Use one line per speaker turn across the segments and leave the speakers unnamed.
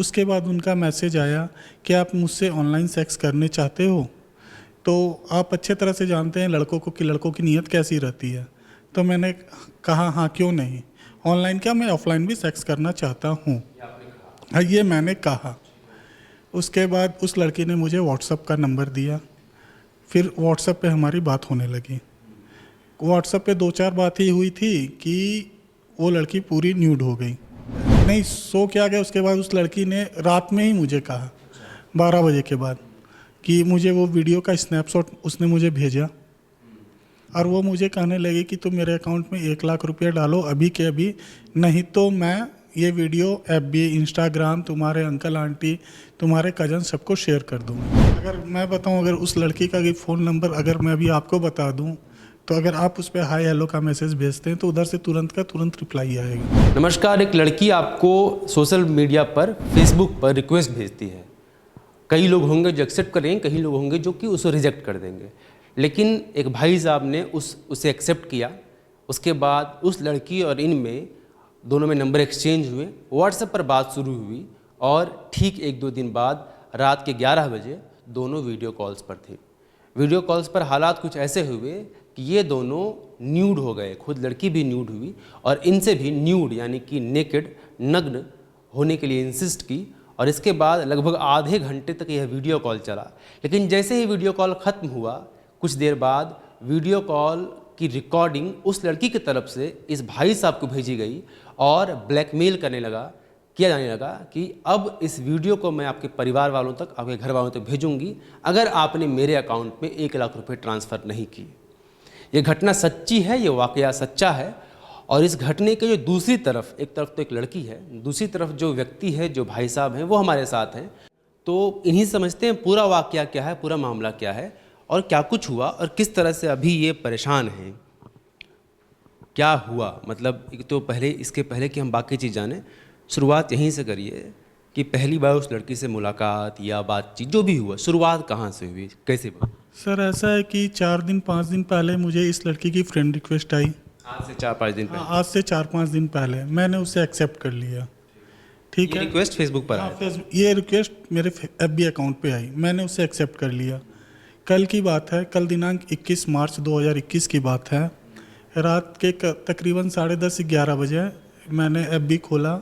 उसके बाद उनका मैसेज आया कि आप मुझसे ऑनलाइन सेक्स करने चाहते हो, तो आप अच्छे तरह से जानते हैं लड़कों को कि लड़कों की नीयत कैसी रहती है। तो मैंने कहा हाँ क्यों नहीं, ऑनलाइन क्या मैं ऑफलाइन भी सेक्स करना चाहता हूँ। हाँ ये मैंने कहा। उसके बाद उस लड़की ने मुझे व्हाट्सएप का नंबर दिया, फिर व्हाट्सएप पे हमारी बात होने लगी। व्हाट्सएप पे 2-4 बात ही हुई थी कि वो लड़की पूरी न्यूड हो गई। नहीं सो क्या गया, उसके बाद उस लड़की ने रात में ही मुझे कहा 12 बजे के बाद कि मुझे वो वीडियो का स्नैपशॉट उसने मुझे भेजा और वो मुझे कहने लगी कि तुम मेरे अकाउंट में 1 लाख रुपया डालो अभी के अभी, नहीं तो मैं ये वीडियो FB इंस्टाग्राम तुम्हारे अंकल आंटी तुम्हारे कजन सबको शेयर कर दूँगा। अगर मैं बताऊँ, अगर उस लड़की का फ़ोन नंबर अगर मैं अभी आपको बता दूँ, तो अगर आप उस पर हाय हेलो का मैसेज भेजते हैं तो उधर से तुरंत का तुरंत रिप्लाई आएगा।
नमस्कार, एक लड़की आपको सोशल मीडिया पर फेसबुक पर रिक्वेस्ट भेजती है। कई लोग होंगे जो एक्सेप्ट करेंगे, कई लोग होंगे जो कि उसे रिजेक्ट कर देंगे, लेकिन एक भाई साहब ने उसे एक्सेप्ट किया। उसके बाद उस लड़की और इनमें दोनों में नंबर एक्सचेंज हुए, व्हाट्सएप पर बात शुरू हुई और ठीक 1-2 दिन बाद रात के 11 बजे दोनों वीडियो कॉल्स पर थे। वीडियो कॉल्स पर हालात कुछ ऐसे हुए कि ये दोनों न्यूड हो गए, खुद लड़की भी न्यूड हुई और इनसे भी न्यूड यानी कि नेकेड नग्न होने के लिए इंसिस्ट की। और इसके बाद लगभग आधे घंटे तक यह वीडियो कॉल चला, लेकिन जैसे ही वीडियो कॉल ख़त्म हुआ कुछ देर बाद वीडियो कॉल की रिकॉर्डिंग उस लड़की की तरफ से इस भाई साहब को भेजी गई और ब्लैकमेल किया जाने लगा कि अब इस वीडियो को मैं आपके परिवार वालों तक, आपके घर वालों तक भेजूंगी अगर आपने मेरे अकाउंट में 1 लाख रुपए ट्रांसफ़र नहीं किए। ये घटना सच्ची है, ये वाकया सच्चा है। और इस घटने के जो दूसरी तरफ, एक तरफ तो एक लड़की है, दूसरी तरफ जो व्यक्ति है, जो भाई साहब हैं, वो हमारे साथ हैं। तो इन्हीं समझते हैं पूरा वाकया क्या है, पूरा मामला क्या है और क्या कुछ हुआ और किस तरह से अभी ये परेशान हैं। क्या हुआ, मतलब एक तो इसके पहले कि हम बाकी चीज़ जानें, शुरुआत यहीं से करिए कि पहली बार उस लड़की से मुलाकात या बातचीत जो भी हुआ, शुरुआत कहाँ से हुई, कैसे हुआ?
सर ऐसा है कि 4-5 दिन पहले मुझे इस लड़की की फ्रेंड रिक्वेस्ट आई।
आज से 4-5 दिन पहले?
आज से 4-5 दिन पहले मैंने उसे एक्सेप्ट कर लिया। ठीक है,
रिक्वेस्ट फेसबुक पर आया?
ये रिक्वेस्ट मेरे FB अकाउंट पे आई, मैंने उसे एक्सेप्ट कर लिया। कल की बात है, कल दिनांक 21 मार्च 2021 की बात है। रात के तकरीबन 10:30-11 बजे मैंने FB खोला।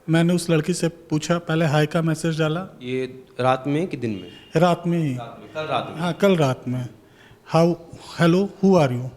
मैंने उस लड़की से पूछा, पहले हाय का मैसेज डाला।
ये रात में कि दिन में?
रात में ही।
कल रात में?
हाँ कल रात में। हेलो हु आर यू,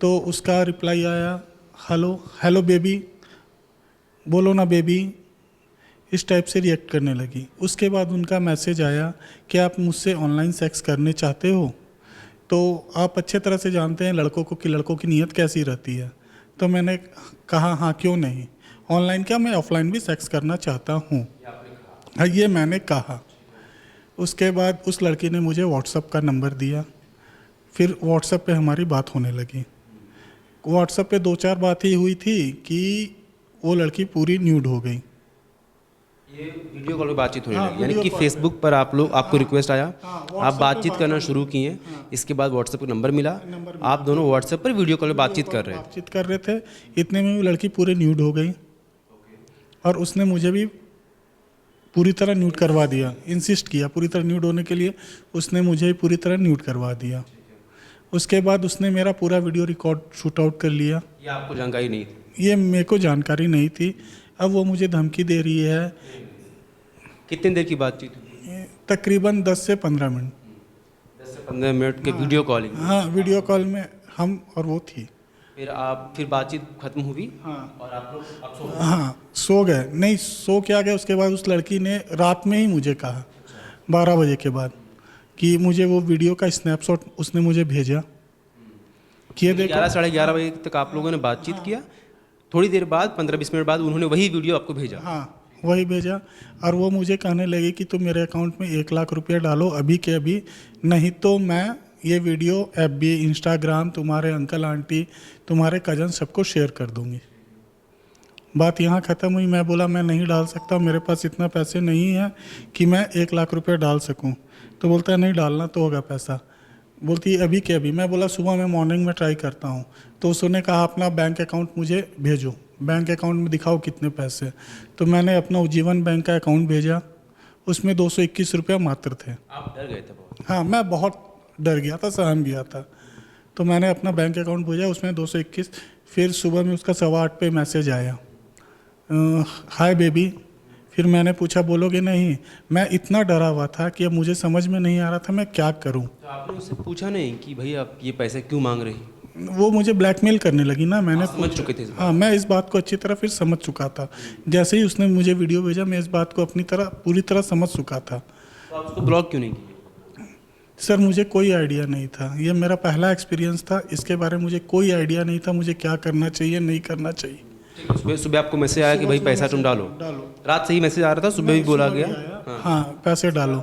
तो उसका रिप्लाई आया हेलो बेबी, बोलो ना बेबी, इस टाइप से रिएक्ट करने लगी। उसके बाद उनका मैसेज आया कि आप मुझसे ऑनलाइन सेक्स करने चाहते हो, तो आप अच्छे तरह से जानते हैं लड़कों को कि लड़कों की नीयत कैसी रहती है। तो मैंने कहा हाँ क्यों नहीं, ऑनलाइन क्या मैं ऑफलाइन भी सेक्स करना चाहता हूँ। हाँ ये मैंने कहा। उसके बाद उस लड़की ने मुझे व्हाट्सएप का नंबर दिया, फिर व्हाट्सएप पे हमारी बात होने लगी। व्हाट्सएप पे 2-4 बात ही हुई थी कि वो लड़की पूरी न्यूड हो गई।
ये वीडियो कॉल पे बातचीत होने
हाँ,
लगी, यानी कि फेसबुक पर आपको रिक्वेस्ट आया, आप बातचीत करना शुरू किए। इसके बाद व्हाट्सएप का नंबर मिला, आप दोनों व्हाट्सएप पर वीडियो कॉल पे बातचीत कर रहे
थे। इतने में वो लड़की पूरी न्यूड हो गई और उसने मुझे भी पूरी तरह न्यूड करवा दिया, इंसिस्ट किया पूरी तरह न्यूड होने के लिए, उसने मुझे पूरी तरह न्यूड करवा दिया। उसके बाद उसने मेरा पूरा वीडियो रिकॉर्ड शूट आउट कर लिया।
ये आपको जानकारी नहीं थी?
ये मेरे को जानकारी नहीं थी। अब वो मुझे धमकी दे रही है।
कितनी देर की बातचीत हुई?
तकरीबन 10 से 15 मिनट।
10 से 15 मिनट के वीडियो कॉलिंग?
हाँ वीडियो कॉल में हम और वो थी।
फिर बातचीत खत्म हुई? हाँ। और आप लोग
हाँ सो गए। नहीं सो क्या गया, उसके बाद उस लड़की ने रात में ही मुझे कहा 12 बजे के बाद कि मुझे वो वीडियो का स्नैपशॉट उसने मुझे भेजा कि
11-11:30 बजे तक आप लोगों ने बातचीत किया। थोड़ी देर बाद 15-20 मिनट बाद उन्होंने वही वीडियो आपको भेजा?
हाँ वही भेजा और वो मुझे कहने लगी कि तुम मेरे अकाउंट में 1 लाख रुपया डालो अभी के अभी, नहीं तो मैं ये वीडियो FB इंस्टाग्राम तुम्हारे अंकल आंटी तुम्हारे कजन सबको शेयर कर दूंगी। बात यहाँ ख़त्म हुई। मैं बोला मैं नहीं डाल सकता, मेरे पास इतना पैसे नहीं है कि मैं 1 लाख रुपये डाल सकूँ। तो बोलता है नहीं डालना तो होगा पैसा। बोलती है अभी के अभी। मैं बोला सुबह मैं मॉर्निंग में ट्राई करता हूँ। तो उसने कहा अपना बैंक अकाउंट मुझे भेजो। बैंक अकाउंट में दिखाओ कितने पैसे। तो मैंने अपना उज्जीवन बैंक का अकाउंट भेजा, उसमें 221 रुपया मात्र थे।
आप डर गए थे बहुत?
हाँ, मैं बहुत डर गया था, सहम गया था। तो मैंने अपना बैंक अकाउंट भेजा, उसमें 221। फिर सुबह में उसका 8:15 पे मैसेज आया, हाय बेबी। फिर मैंने पूछा बोलोगे नहीं। मैं इतना डरा हुआ था कि अब मुझे समझ में नहीं आ रहा था मैं क्या करूं।
तो आपने उससे पूछा नहीं कि भाई आप ये पैसे क्यों मांग रही?
वो मुझे ब्लैकमेल करने लगी ना। मैंने
समझ चुके थे इस बात?
हाँ, मैं इस बात को अच्छी तरह फिर समझ चुका था। जैसे ही उसने मुझे वीडियो भेजा, मैं इस बात को अपनी तरह पूरी तरह समझ चुका था।
तो आप उसको ब्लॉक क्यों नहीं किए?
सर, मुझे कोई आइडिया नहीं था, ये मेरा पहला एक्सपीरियंस था। इसके बारे में मुझे कोई आइडिया नहीं था मुझे क्या करना चाहिए नहीं करना चाहिए।
सुबह सुबह आपको मैसेज आया कि भाई पैसा तुम डालो? रात से ही मैसेज आ रहा था, सुबह भी बोला गया?
हाँ, पैसे डालो।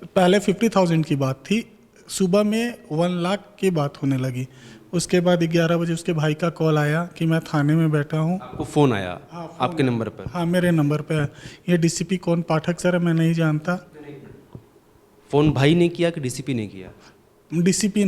पहले 50,000 की बात थी, सुबह में 1 लाख की बात होने लगी। उसके बाद 11 बजे उसके भाई का कॉल आया कि मैं थाने में बैठा हूँ।
आपको फ़ोन आया? आपके नंबर पर?
हाँ, मेरे नंबर पे है। ये डीसीपी कौन पाठक सर है, मैं नहीं जानता।
फ़ोन भाई ने किया कि डीसीपी ने किया?
डीसीपी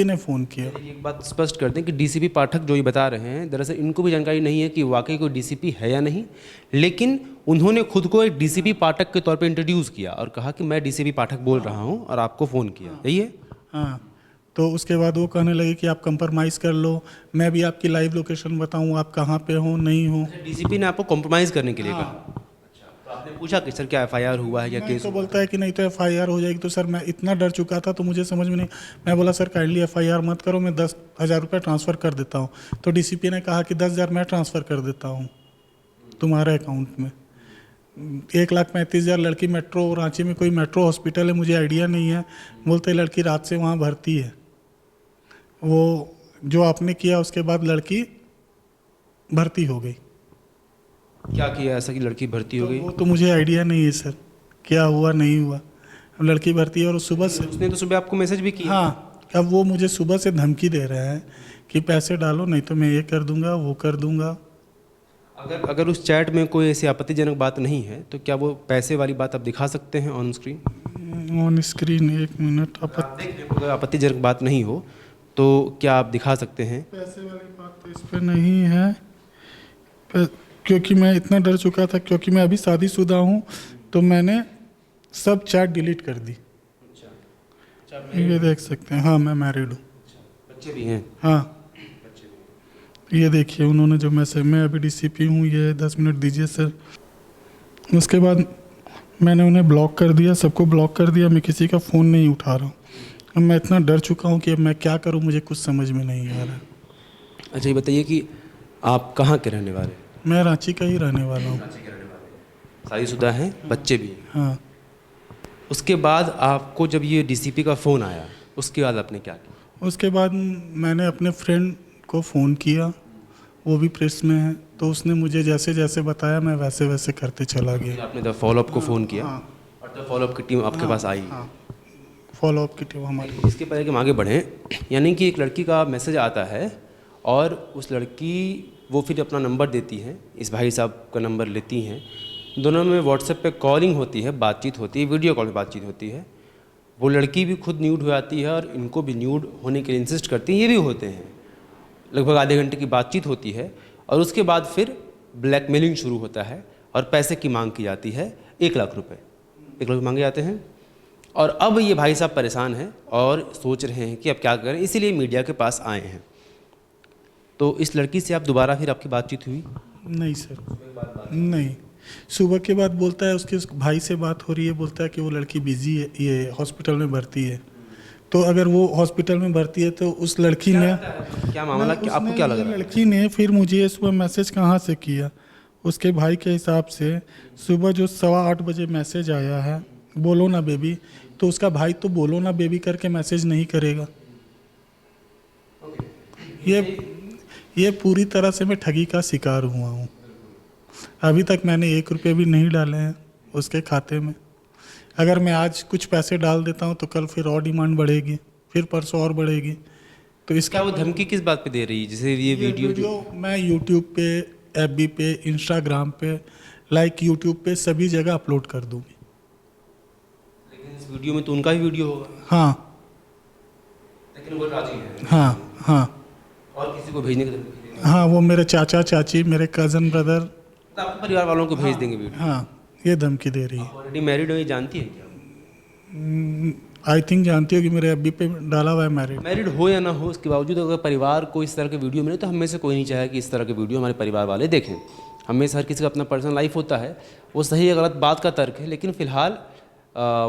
ने फ़ोन किया।
एक बात स्पष्ट कर दें कि डीसीपी पाठक जो ये बता रहे हैं, दरअसल इनको भी जानकारी नहीं है कि वाकई कोई डीसीपी है या नहीं, लेकिन उन्होंने खुद को एक डीसीपी पाठक के तौर पे इंट्रोड्यूस किया और कहा कि मैं डीसीपी पाठक बोल रहा हूँ और आपको फ़ोन किया। यही है?
हाँ, तो उसके बाद वो कहने लगे कि आप कंप्रोमाइज़ कर लो, मैं भी आपकी लाइव लोकेशन बताऊँ आप कहाँ पे हो नहीं हो।
डीसीपी ने आपको कॉम्प्रोमाइज़ करने के लिए कहा? तो आपने पूछा कि सर क्या एफआईआर हुआ है या
नहीं,
केस?
तो बोलता है कि नहीं तो एफआईआर हो जाएगी। तो सर मैं इतना डर चुका था तो मुझे समझ में नहीं। मैं बोला सर काइंडली एफआईआर मत करो, मैं 10,000 रुपये ट्रांसफ़र कर देता हूँ। तो डीसीपी ने कहा कि 10,000 मैं ट्रांसफ़र कर देता हूँ तुम्हारे अकाउंट में। 1,35,000 लड़की मेट्रो, रांची में कोई मेट्रो हॉस्पिटल है, मुझे आइडिया नहीं है। बोलते लड़की रात से वहाँ भर्ती है। वो जो आपने किया उसके बाद लड़की भर्ती हो गई।
क्या किया ऐसा कि लड़की भर्ती हो गई?
वो तो मुझे आइडिया नहीं है सर, क्या हुआ नहीं हुआ। अब लड़की भर्ती है और सुबह से,
उसने तो सुबह आपको मैसेज भी किया?
हाँ, अब वो मुझे सुबह से धमकी दे रहे हैं कि पैसे डालो नहीं तो मैं ये कर दूंगा वो कर दूंगा।
अगर उस चैट में कोई ऐसी आपत्तिजनक बात नहीं है तो क्या वो पैसे वाली बात आप दिखा सकते हैं on screen?
On screen 1 minute.
अगर आपत्तिजनक बात नहीं हो तो क्या आप दिखा सकते हैं?
पैसे वाली बात तो इस पर नहीं है, क्योंकि मैं इतना डर चुका था, क्योंकि मैं अभी शादीशुदा हूँ तो मैंने सब चैट डिलीट कर दी। ये देख सकते हैं। हाँ, मैं मैरिड हूँ।
बच्चे भी हैं?
हाँ, ये देखिए उन्होंने जो मैसेज, मैं अभी डीसीपी हूँ, ये 10 मिनट दीजिए सर। उसके बाद मैंने उन्हें ब्लॉक कर दिया, सबको ब्लॉक कर दिया। मैं किसी का फ़ोन नहीं उठा रहा हूँ। अब मैं इतना डर चुका हूँ कि अब मैं क्या करूँ, मुझे कुछ समझ में नहीं आ रहा।
अच्छा, ये बताइए कि आप कहाँ के रहने वाले?
मैं रांची का ही रहने वाला हूँ।
शादीशुदा हैं, बच्चे भी हैं?
हाँ।
उसके बाद आपको जब ये डीसीपी का फ़ोन आया उसके बाद आपने क्या किया?
उसके बाद मैंने अपने फ्रेंड को फ़ोन किया, वो भी प्रेस में है, तो उसने मुझे जैसे जैसे बताया मैं वैसे वैसे करते चला गया।
आपने द फॉलोअप को फ़ोन किया?
हाँ,
और द फॉलोअप की टीम आपके पास आई?
हाँ, फॉलोअप की टीम हमारी।
इसके पहले कि हम आगे बढ़ें, यानी कि एक लड़की का मैसेज आता है और उस लड़की वो फिर अपना नंबर देती है, इस भाई साहब का नंबर लेती हैं, दोनों में व्हाट्सएप पे कॉलिंग होती है, बातचीत होती है, वीडियो कॉल में बातचीत होती है। वो लड़की भी खुद न्यूड हो जाती है और इनको भी न्यूड होने के लिए इंसिस्ट करती है, ये भी होते हैं। लगभग आधे घंटे की बातचीत होती है और उसके बाद फिर ब्लैकमेलिंग शुरू होता है और पैसे की मांग की जाती है। 1 लाख रुपए 1 लाख मांगे जाते हैं। और अब ये भाई साहब परेशान हैं और सोच रहे हैं कि अब क्या करें, इसीलिए मीडिया के पास आए हैं। तो इस लड़की से आप दोबारा फिर आपकी बातचीत हुई?
नहीं सर, नहीं। सुबह के बाद बोलता है उसके भाई से बात हो रही है, बोलता है कि वो लड़की बिजी है, ये हॉस्पिटल में भर्ती है। तो अगर वो हॉस्पिटल में भर्ती है तो उस लड़की ने,
क्या मामला, क्या आपको क्या लग रहा है?
लड़की ने फिर मुझे ये सुबह मैसेज कहाँ से किया? उसके भाई के हिसाब से सुबह जो 8:15 बजे मैसेज आया है, बोलो ना बेबी, तो उसका भाई तो बोलो ना बेबी करके मैसेज नहीं करेगा। ये पूरी तरह से मैं ठगी का शिकार हुआ हूँ। अभी तक मैंने 1 रुपये भी नहीं डाले हैं उसके खाते में। अगर मैं आज कुछ पैसे डाल देता हूँ तो कल फिर और डिमांड बढ़ेगी, फिर परसों और बढ़ेगी। तो इसका
क्या वो धमकी किस बात पे दे रही है? जैसे ये वीडियो
मैं यूट्यूब पे, एफबी पे, इंस्टाग्राम पे, लाइक यूट्यूब पे सभी जगह अपलोड कर दूँगी।
लेकिन इस वीडियो में तो उनका ही वीडियो होगा।
हाँ,
लेकिन वो राजी है?
हाँ, हाँ।
और किसी को भेजने की धमकी?
हाँ, वो मेरे चाचा चाची, मेरे कज़न ब्रदर,
तो आपके परिवार वालों को भेज देंगे वीडियो?
हाँ, ये धमकी दे रही है।
ऑलरेडी मैरिड हो, ये जानती है क्या?
आई थिंक जानती हो कि मेरे एफबी पे डाला हुआ है मैरिड।
मैरिड हो या ना हो, उसके बावजूद अगर परिवार को इस तरह के वीडियो मिले तो हम में से कोई नहीं चाहे कि इस तरह के वीडियो हमारे परिवार वाले देखें। हमें से हर किसी का अपना पर्सनल लाइफ होता है, वो सही या गलत बात का तर्क है, लेकिन फ़िलहाल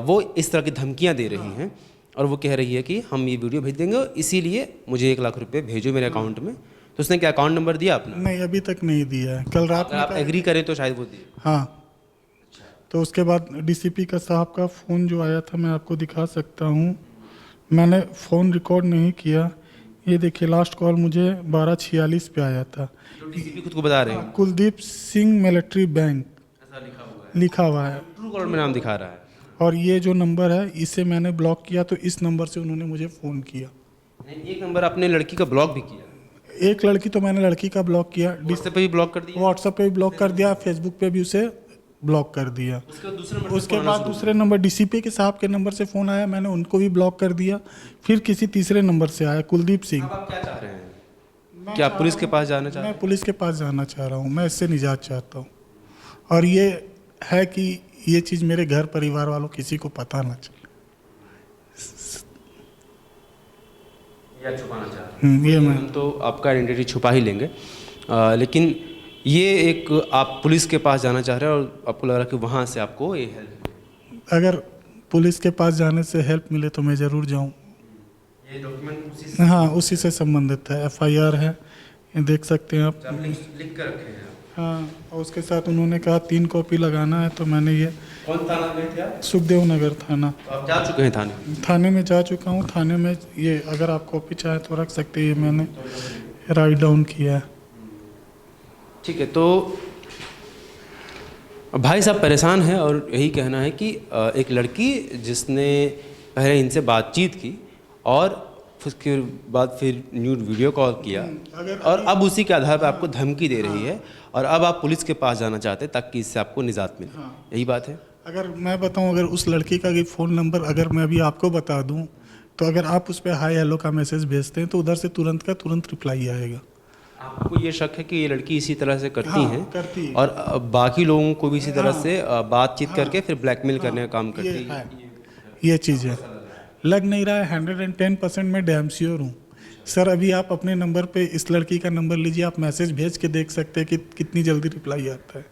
वो इस तरह की धमकियाँ दे रही हैं और वो कह रही है कि हम ये वीडियो भेज देंगे, इसीलिए मुझे 1 लाख रुपये भेजो मेरे अकाउंट में। तो उसने क्या अकाउंट नंबर दिया अपना?
नहीं, अभी तक नहीं दिया है। कल रात
अगर
में
आप एग्री करें तो शायद वो दिए।
हाँ, तो उसके बाद डीसीपी का साहब का फ़ोन जो आया था, मैं आपको दिखा सकता हूँ। मैंने फ़ोन रिकॉर्ड नहीं किया। ये देखिए, लास्ट कॉल मुझे 12:46 पे आया था।
डीसीपी खुद को बता रहे हैं,
कुलदीप सिंह मिलिट्री बैंक
ऐसा लिखा
लिखा हुआ है,
ट्रू कॉलर में नाम दिखा रहा है।
और ये जो नंबर है इसे मैंने ब्लॉक किया, तो इस नंबर से उन्होंने मुझे फ़ोन किया।
एक नंबर आपने लड़की का ब्लॉक भी किया?
एक लड़की तो मैंने लड़की का ब्लॉक किया,
व्हाट्सएप पे भी ब्लॉक कर दिया?
व्हाट्सएप पे भी ब्लॉक कर दिया, फेसबुक पे भी उसे ब्लॉक कर दिया। उसके बाद दूसरे नंबर डीसीपी के साहब के नंबर से फ़ोन आया, मैंने उनको भी ब्लॉक कर दिया। फिर किसी तीसरे नंबर से आया, कुलदीप सिंह।
आप क्या चाह रहे हैं? क्या आप पुलिस के पास जाना चाहते
मैं पुलिस के पास जाना चाह रहा हूँ, मैं इससे निजात चाहता हूँ। और ये है कि ये चीज़ मेरे घर परिवार वालों किसी को पता ना चले।
या छुपाना चाह रहे हैं?
ये मैं
हम तो आपका आइडेंटिटी छुपा ही लेंगे, लेकिन ये एक आप पुलिस के पास जाना चाह रहे हैं और आपको लग रहा है कि वहाँ से आपको ये हेल्प।
अगर पुलिस के पास जाने से हेल्प मिले तो मैं ज़रूर जाऊँ।
ये डॉक्यूमेंट उसी से
हाँ, उसी से संबंधित है, एफआईआर है, ये देख सकते हैं आप।
आप लिख कर रखे हैं?
हाँ, और उसके साथ उन्होंने कहा 3 कॉपी लगाना है, तो मैंने ये
कौन थाना में थे आप?
सुखदेव नगर थाना,
तो आप जा चुके हैं थाने?
थाने में जा चुका हूँ। थाने में ये अगर आप कॉपी चाहे तो रख सकते हैं, ये मैंने राइट डाउन किया है।
ठीक है, तो भाई साहब परेशान हैं और यही कहना है कि एक लड़की जिसने पहले इनसे बातचीत की और उसके बाद फिर न्यूड वीडियो कॉल किया और अब उसी के आधार पर आपको धमकी दे रही है और अब आप पुलिस के पास जाना चाहते हैं ताकि इससे आपको निजात मिले। यही बात है?
अगर मैं बताऊं, अगर उस लड़की का भी फ़ोन नंबर अगर मैं अभी आपको बता दूं, तो अगर आप उस पर हाय हेलो का मैसेज भेजते हैं तो उधर से तुरंत का तुरंत रिप्लाई आएगा।
आपको ये शक है कि ये लड़की इसी तरह से करती हैं
करती है।
और बाकी लोगों को भी इसी तरह से बातचीत करके फिर ब्लैकमेल करने का काम करती
ये
है?
है, ये चीज़ है। लग नहीं रहा है, 110% मैं डैम श्योर हूँ। सर, अभी आप अपने नंबर पे इस लड़की का नंबर लीजिए, आप मैसेज भेज के देख सकते हैं कि कितनी जल्दी रिप्लाई आता है।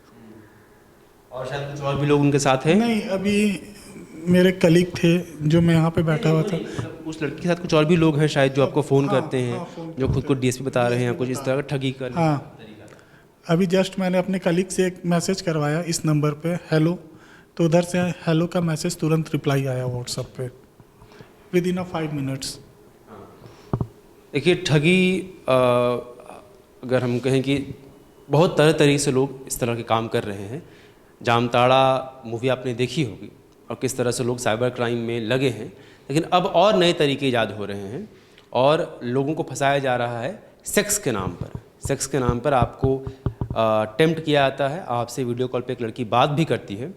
और शायद कुछ और भी लोग उनके साथ हैं?
नहीं, अभी मेरे कलीग थे जो मैं यहाँ पे बैठा हुआ था।
उस लड़की के साथ कुछ और भी लोग हैं शायद जो आपको फ़ोन करते हैं, जो खुद को डीएसपी बता रहे हैं, कुछ इस तरह का ठगी कर।
हाँ, अभी जस्ट मैंने अपने कलीग से एक मैसेज करवाया इस नंबर पे, हेलो, तो उधर से हेलो का मैसेज तुरंत रिप्लाई आया व्हाट्सएप पे विद इन 5 मिनट्स।
देखिए, ठगी अगर हम कहें कि बहुत तरह तरीके से लोग इस तरह के काम कर रहे हैं। जामताड़ा मूवी आपने देखी होगी और किस तरह से लोग साइबर क्राइम में लगे हैं, लेकिन अब और नए तरीके ईजाद हो रहे हैं और लोगों को फंसाया जा रहा है सेक्स के नाम पर। सेक्स के नाम पर आपको टेम्प्ट किया जाता है, आपसे वीडियो कॉल पे एक लड़की बात भी करती है,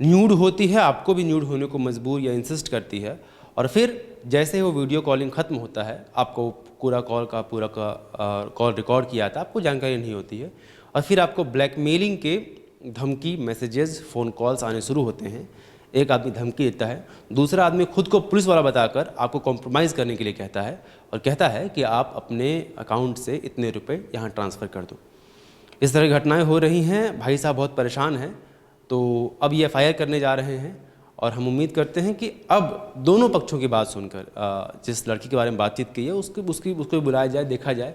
न्यूड होती है, आपको भी न्यूड होने को मजबूर या इंसिस्ट करती है और फिर जैसे ही वो वीडियो कॉलिंग ख़त्म होता है, आपको पूरा कॉल रिकॉर्ड किया था, आपको जानकारी नहीं होती है और फिर आपको ब्लैकमेलिंग के धमकी मैसेजेस फ़ोन कॉल्स आने शुरू होते हैं। एक आदमी धमकी देता है, दूसरा आदमी खुद को पुलिस वाला बताकर आपको कॉम्प्रोमाइज़ करने के लिए कहता है और कहता है कि आप अपने अकाउंट से इतने रुपए यहाँ ट्रांसफ़र कर दो। इस तरह की घटनाएं हो रही हैं। भाई साहब बहुत परेशान हैं, तो अब ये FIR करने जा रहे हैं और हम उम्मीद करते हैं कि अब दोनों पक्षों की बात सुनकर जिस लड़की के बारे में बातचीत की है उसको बुलाया जाए, देखा जाए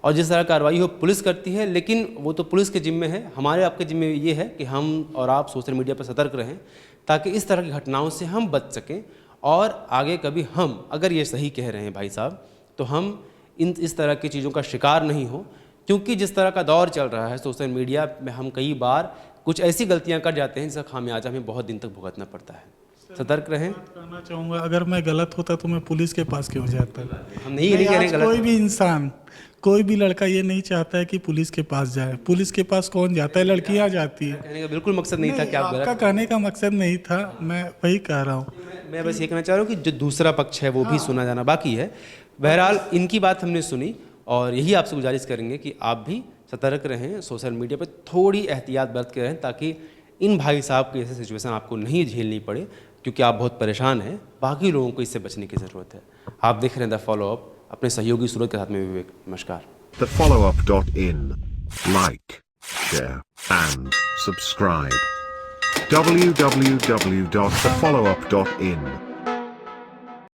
और जिस तरह कार्रवाई हो पुलिस करती है, लेकिन वो तो पुलिस के जिम्मे है। हमारे आपके जिम्मे ये है कि हम और आप सोशल मीडिया पर सतर्क रहें ताकि इस तरह की घटनाओं से हम बच सकें और आगे कभी हम, अगर ये सही कह रहे हैं भाई साहब, तो हम इस तरह की चीज़ों का शिकार नहीं हो, क्योंकि जिस तरह का दौर चल रहा है सोशल मीडिया में, हम कई बार कुछ ऐसी गलतियां कर जाते हैं जिसका खामियाजा हमें बहुत दिन तक भुगतना पड़ता है। सतर्क रहें।
कहना चाहूँगा, अगर मैं गलत होता तो मैं पुलिस के पास क्यों जाता?
हम नहीं कह रहे गलत।
कोई भी इंसान, कोई भी लड़का ये नहीं चाहता है कि पुलिस के पास जाए। पुलिस के पास कौन जाता है? लड़कियां जाती है।
कहने का बिल्कुल मकसद नहीं था कि आप
आपका कहने का मकसद नहीं था, मैं वही कह रहा हूँ।
मैं बस ये कहना चाह रहा हूँ कि जो दूसरा पक्ष है वो भी सुना जाना बाकी है। बहरहाल इनकी बात हमने सुनी और यही आपसे गुजारिश करेंगे कि आप भी सतर्क रहें, सोशल मीडिया पर थोड़ी एहतियात बरत के रहें, ताकि इन भाई साहब की ऐसी सिचुएशन आपको नहीं झेलनी पड़े, क्योंकि आप बहुत परेशान हैं। बाकी लोगों को इससे बचने की ज़रूरत है। आप देख रहे हैं द फॉलो अप, अपने सहयोगी सूरत के साथ में विवेक। नमस्कार।
TheFollowUp.in. Like, share, and subscribe. www.thefollowup.in